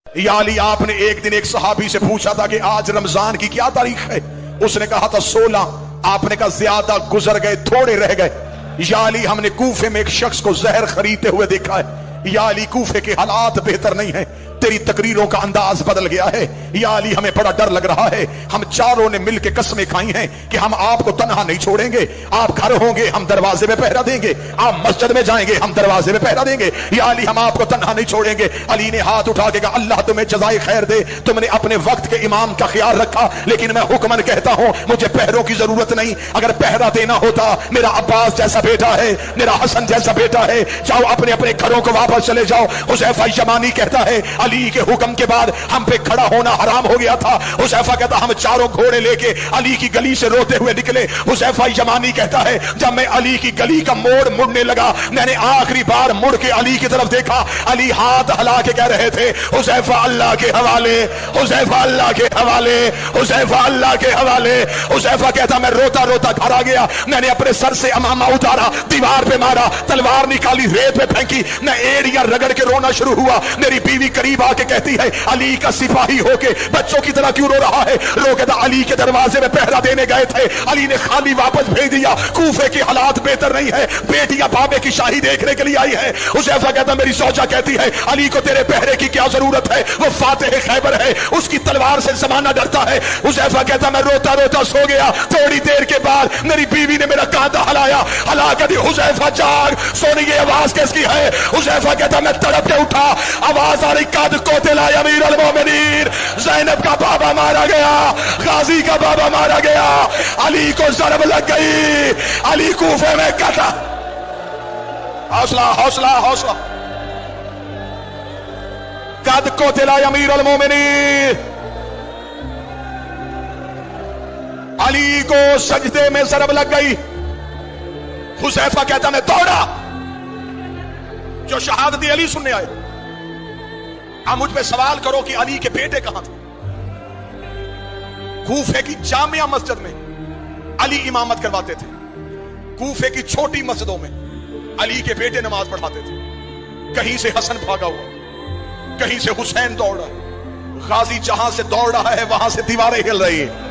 या अली, आपने एक दिन एक सहाबी से पूछा था कि आज रमजान की क्या तारीख है? उसने कहा था 16। आपने कहा ज्यादा गुजर गए, थोड़े रह गए। या अली, हमने कूफे में एक शख्स को जहर खरीदते हुए देखा है। या अली, कूफे के हालात बेहतर नहीं है, तेरी तकरीरों का अंदाज बदल गया है। या अली, हमें बड़ा डर लग रहा है। हम चारों ने मिलकर कस्में खाई हैं कि हम आपको तन्हा नहीं छोड़ेंगे। आप घर होंगे, हम दरवाजे में पहरा देंगे। आप मस्जिद में जाएंगे, हम दरवाजे में पहरा देंगे। या अली, हम आपको तन्हा नहीं छोड़ेंगे। अली ने हाथ उठा के कहा, अल्लाह तुम्हें जज़ाए खैर दे, तुमने अपने वक्त के इमाम का ख्याल रखा, लेकिन मैं हुक्मन कहता हूं, मुझे पहरों की जरूरत नहीं। अगर पहरा देना होता, मेरा अब्बास जैसा बेटा है, मेरा हसन जैसा बेटा है, जाओ अपने अपने घरों को वापस चले जाओ। हुज़ैफा यमानी कहता है, अली के हुक्म के बाद हम पे खड़ा होना हराम हो गया था। हुज़ैफा कहता, हम चारों घोड़े लेके अली की गली से रोते हुए निकले। हुज़ैफा यमानी कहता है, जब मैं अली की गली का मोड़ मुड़ने लगा, मैंने आखिरी बार मुड़ के अली की तरफ देखा। अली हाथ हिला के कह रहे थे, हुज़ैफा अल्लाह के हवाले, हुज़ैफा अल्लाह के हवाले, हुज़ैफा अल्लाह के हवाले। हुज़ैफा कहता, मैं रोता रोता घर आ गया। मैंने अपने सर से अमामा उतारा, दीवार पे मारा, तलवार निकाली, रेत पे फेंकी, मैं एड़ियां रगड़ के रोना शुरू हुआ। मेरी बीवी करीब आके कहती है, अली का सिपाही होके बच्चों की तरह क्यों रो रहा है? रो के अली के दरवाजे में पहरा देने गए थे, अली ने खाली वापस भेज दिया। कूफे के हालात बेहतर नहीं है, बेटियां बाबे की शाही देखने के लिए आई है। हुज़ैफा कहता, मेरी सौजा कहती है, अली को तेरे पहरे की क्या जरूरत है? वो फातेह खैबर है, उसकी तलवार से जमाना डरता है। हुज़ैफा कहता, मैं रोता रोता सो गया। थोड़ी देर के बाद मेरी बीवी ने मेरा कांधा हलाया, हला के दी, हुज़ैफा जाग, सोनी ये आवाज किसकी है? हुज़ैफा कहता, मैं तड़प के उठा, आवाज आ रही, कद कोतिला अमीर अल मोमिनीन, ज़ैनब का बाबा मारा गया, गाजी का बाबा मारा गया, अली को ज़रब लग गई, अली कूफे में कता। हौसला हौसला हौसला। कद कोतिला अमीर अल मोमिनीन, अली को सजदे में ज़रब लग गई। हुज़ैफा कहता, मैं दौड़ा, जो शहादत अली सुनने आए। आप मुझ पे सवाल करो कि अली के बेटे कहां थे? कूफे की जामिया मस्जिद में अली इमामत करवाते थे। कूफे की छोटी मस्जिदों में अली के बेटे नमाज पढ़ाते थे। कहीं से हसन भागा हुआ, कहीं से हुसैन दौड़ रहा है, गाजी जहां से दौड़ रहा है वहां से दीवारें हिल रही है।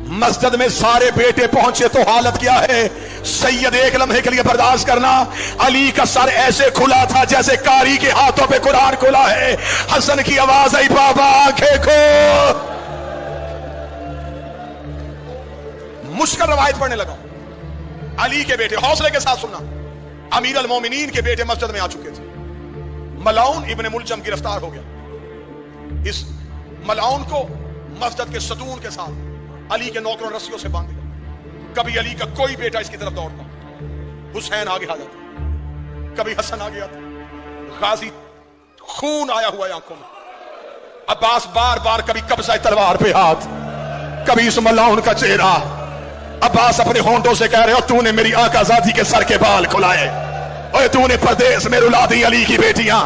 मस्जिद में सारे बेटे पहुंचे तो हालत क्या है? सैयद एक लम्हे के लिए बर्दाश्त करना, अली का सर ऐसे खुला था जैसे कारी के हाथों पे कुरान खुला है। हसन की आवाज आई, बाबा आंखें खोल। मुश्किल रवायत पढ़ने लगा। अली के बेटे, हौसले के साथ सुनना, अमीर अल मोमिनीन के बेटे मस्जिद में आ चुके थे। मलाउन इब्ने मुलजम गिरफ्तार हो गया। इस मलाउन को मस्जिद के सतून के साथ अली के नौकरों रस्सियों से बांध दिया। कभी अली का कोई बेटा इसकी तरफ दौड़ता, हुसैन आगे आ जाता, कभी हसन आगे आता, गाजी खून आया हुआ आंखों में, अब्बास बार बार कभी कब्जा तलवार पे हाथ, कभी इस मलाउन का चेहरा। अब्बास अपने होंठों से कह रहे हो, तूने मेरी आकाज़ादी के सर के बाल खुलाए, और तूने परदेश में रुला दी अली की बेटियां।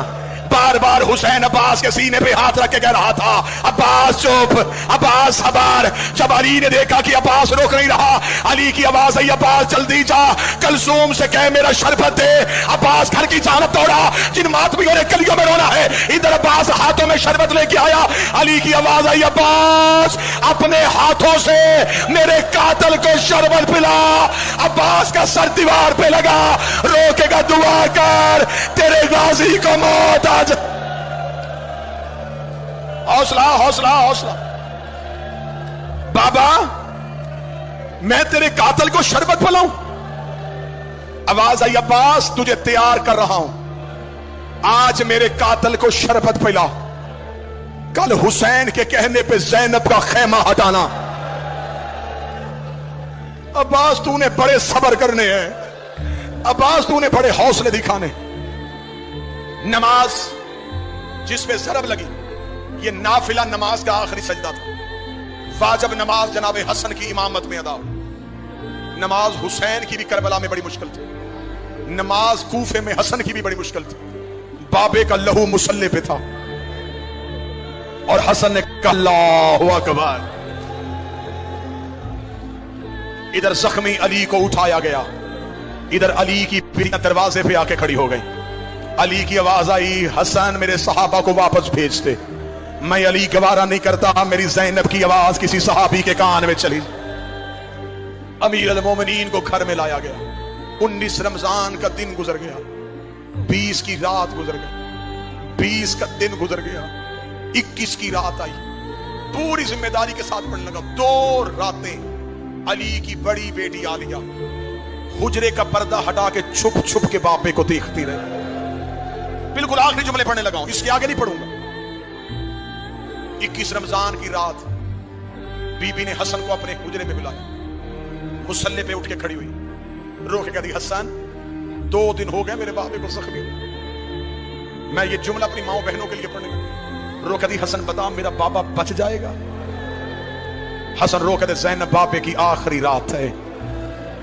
बार बार हुसैन अब्बास के सीने पे हाथ रख के कह रहा था, अब्बास चुप, अब्बास खबर। जब अली ने देखा कि अब्बास रोक नहीं रहा, अली की आवाज आई, अब्बास जल्दी जा, कलसूम से कह मेरा शरबत दे। अब्बास घर की जानब दौड़ा, जिन मातमियों ने गलियों में रोना है, इधर अब्बास हाथों में शरबत लेके आया। अली की आवाज आई, अब्बास अपने हाथों से मेरे कातल को शरबत पिला। अब्बास का सर दीवार पे लगा, रोकेगा दुआ कर, तेरे गाजी को मौत आ। हौसला हौसला हौसला। बाबा मैं तेरे कातल को शरबत पिलाऊं? आवाज आई, अब्बास तुझे तैयार कर रहा हूं, आज मेरे कातल को शरबत पिला, कल हुसैन के कहने पे ज़ैनब का खेमा हटाना। अब्बास तूने बड़े सब्र करने हैं, अब्बास तूने बड़े हौसले दिखाने। नमाज जिसमें ज़रब लगी, ये नाफिला नमाज का आखिरी सजदा था। वाजिब नमाज जनाब हसन की इमामत में अदा हुई। नमाज हुसैन की भी करबला में बड़ी मुश्किल थी, नमाज कूफे में हसन की भी बड़ी मुश्किल थी। बाबे का लहू मुसल्ले पे था और हसन ने कहा अल्लाहु अकबर। इधर जख्मी अली को उठाया गया, इधर अली की बीवियां दरवाजे पे आके खड़ी हो गई। अली की आवाज आई, हसन मेरे सहाबा को वापस भेज दे। मैं अली गवारा नहीं करता मेरी ज़ैनब की आवाज किसी सहाबी के कान में चली। अमीर अल मोमिनीन को घर में लाया गया। 19 रमजान का दिन गुजर गया, 20 की रात गुजर गई, 20 का दिन गुजर गया, 21 की रात आई। पूरी जिम्मेदारी के साथ पढ़ने लगा। 2 रातें अली की बड़ी बेटी आलिया हुजरे का पर्दा हटा के छुप छुप के बापे को देखती रही। बिल्कुल आखिरी जुमले पढ़ने लगा हूं, इसके आगे नहीं पढ़ूंगा। 21 रमजान की रात बीबी ने हसन को अपने हुजरे में बुलाया। मुसल्ले पे उठ के खड़ी हुई, रो के कहती, हसन 2 दिन हो गए मेरे बाबे को जख्मी हुए। मैं ये जुमला अपनी माओ बहनों के लिए पढ़ने लगा। रो कहती, हसन बता मेरा बाबा बच जाएगा? हसन रो कहते, ज़ैनब बाबे की आखिरी रात है।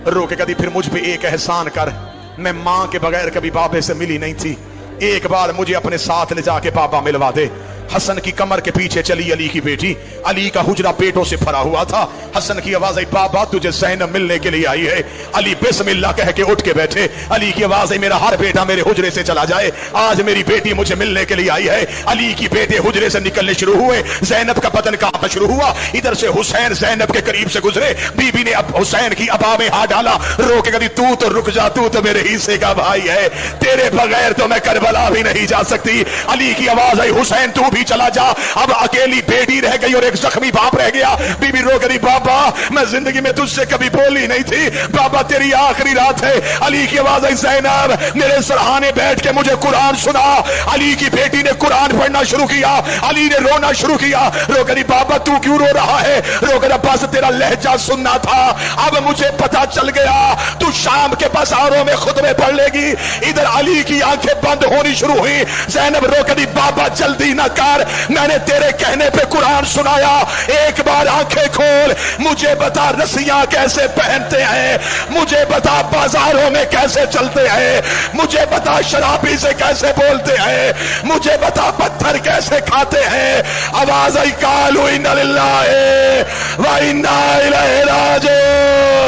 रो के कहती, फिर मुझ पे एक एहसान कर, मैं मां के बगैर कभी बाबे से मिली नहीं थी, एक बार मुझे अपने साथ ले जाके बाबा मिलवा दे। हसन की कमर के पीछे चली अली की बेटी। अली का हुजरा पेटों से भरा हुआ था। हसन की आवाज आई, बाबा तुझे ज़ैनब मिलने के लिए आई है। अली बिस्मिल्लाह कह के उठ के बैठे। अली की आवाज आई, मेरा हर बेटा मेरे हुजरे से चला जाए, आज मेरी बेटी मुझे मिलने के लिए आई है। अली की बेटे हुजरे से निकलने शुरू हुए। ज़ैनब का बदन कांपना शुरू हुआ। इधर से हुसैन ज़ैनब के करीब से गुजरे। बीबी ने अब हुसैन की अबा में हाथ डाला। रो के कभी, तू तो रुक जा, तू तो मेरे हिस्से का भाई है, तेरे बगैर तो मैं करबला भी नहीं जा सकती। अली की आवाज आई, हुसैन तू चला जा। अब अकेली बेटी रह गई और एक जख्मी बाप रह गया। बीबी रो करी, बाबा मैं जिंदगी में तुझसे कभी बोली नहीं थी, बाबा तेरी आखिरी रात है। अली की आवाज आई, ज़ैनब मेरे सरहाने बैठ के मुझे कुरान सुना। अली की बेटी ने कुरान पढ़ना शुरू किया। अली ने रोना शुरू किया। रो करी, बाबा तू क्यों रो रहा है? रो कर, अब्बास तेरा लहजा सुनना था, अब मुझे पता चल गया तू शाम के बाजारों में खुतबे पढ़ लेगी। इधर अली की आंखें बंद होनी शुरू हुई। ज़ैनब रो करी, बाबा जल्दी ना कर, मैंने तेरे कहने पे कुरान सुनाया, एक बार आंखें खोल, मुझे बता रस्सियां कैसे पहनते हैं, मुझे बता बाजारों में कैसे चलते हैं, मुझे बता शराबी से कैसे बोलते हैं, मुझे बता पत्थर कैसे खाते हैं। आवाज आई, कालू इन्ना लिल्लाहि व इन्ना इलैहि राजिऊन।